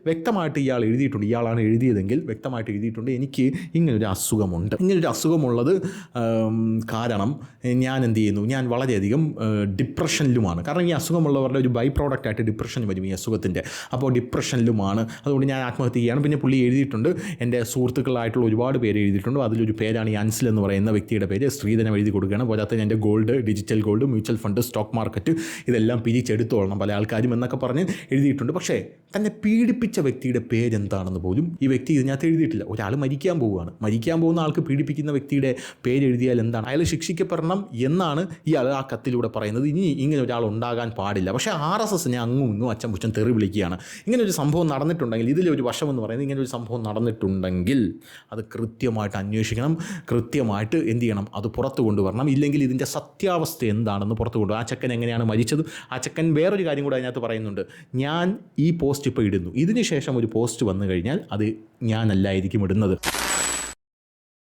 വ്യക്തമായിട്ട് ഇയാൾ എഴുതിയിട്ടുണ്ട്, ഇയാളാണ് എഴുതിയതെങ്കിൽ വ്യക്തമായിട്ട് എഴുതിയിട്ടുണ്ട് എനിക്ക് ഇങ്ങനൊരു അസുഖമുണ്ട്. ഇങ്ങനൊരു അസുഖമുള്ളത് കാരണം ഞാൻ എന്ത് ചെയ്യുന്നു, ഞാൻ വളരെയധികം ഡിപ്രഷനിലുമാണ്. കാരണം ഈ അസുഖമുള്ളവരുടെ ഒരു ബൈ പ്രോഡക്റ്റായിട്ട് ഡിപ്രഷൻ വരും ഈ അസുഖത്തിൻ്റെ. അപ്പോൾ ഡിപ്രഷനിലുമാണ്, അതുകൊണ്ട് ഞാൻ ആത്മഹത്യ ചെയ്യുകയാണ്. പിന്നെ പുള്ളി എഴുതിയിട്ടുണ്ട്, എൻ്റെ സുഹൃത്തുക്കളായിട്ടുള്ള ഒരുപാട് പേര് എഴുതിയിട്ടുണ്ട്. അതിലൊരു പേരാണ് ഈ അൻസിൽ എന്ന് പറയുന്ന വ്യക്തിയുടെ പേര്. സ്ത്രീധനം എഴുതി കൊടുക്കുകയാണ്. പോരാത്തതിന് എൻ്റെ gold, digital gold, mutual fund, stock market ഇതെല്ലാം പിരിച്ചെടുത്തോളണം പല ആൾക്കാരും എന്നൊക്കെ പറഞ്ഞ് എഴുതിയിട്ടുണ്ട്. പക്ഷേ തന്നെ പീഡിപ്പിച്ച വ്യക്തിയുടെ പേരെന്താണെന്ന് പോലും ഈ വ്യക്തി ഇതിനകത്ത് എഴുതിയിട്ടില്ല. ഒരാൾ മരിക്കാൻ പോവുകയാണ്, മരിക്കാൻ പോകുന്ന ആൾക്ക് പീഡിപ്പിക്കുന്ന വ്യക്തിയുടെ പേര് എഴുതിയാൽ എന്താണ്? അയാൾ ശിക്ഷിക്കപ്പെടണം എന്നാണ് ഇയാൾ ആ കത്തിലൂടെ പറയുന്നത്. ഇനി ഇങ്ങനെ ഒരാൾ ഉണ്ടാകാൻ പാടില്ല. പക്ഷേ RSSനെ അങ്ങും ഇങ്ങും അച്ഛൻ പുച്ഛൻ തെറി വിളിക്കുകയാണ്. ഇങ്ങനൊരു സംഭവം നടന്നിട്ടുണ്ടെങ്കിൽ, ഇതിലൊരു വശം എന്ന് പറയുന്നത് ഇങ്ങനൊരു സംഭവം നടന്നിട്ടുണ്ടെങ്കിൽ അത് കൃത്യമായിട്ട് അന്വേഷിക്കണം, കൃത്യമായിട്ട് എന്ത് ചെയ്യണം, അത് പുറത്തു കൊണ്ടുവരണം. ഇല്ലെങ്കിൽ ഇതിൻ്റെ സത്യാവസ്ഥ എന്താണെന്ന് പുറത്തു കൊണ്ടുവരും. ആ ചെക്കൻ എങ്ങനെയാണ് മരിച്ചത്, ആ ചെക്കൻ വേറൊരു കാര്യം കൂടെ അതിനകത്ത് പറയുന്നുണ്ട്. ഞാൻ ഈ പോസ്റ്റ് ഇപ്പോൾ ഇടുന്നു, ഇതിന് ശേഷം ഒരു പോസ്റ്റ് വന്നു കഴിഞ്ഞാൽ അത് ഞാനല്ലായിരിക്കും ഇടുന്നത്.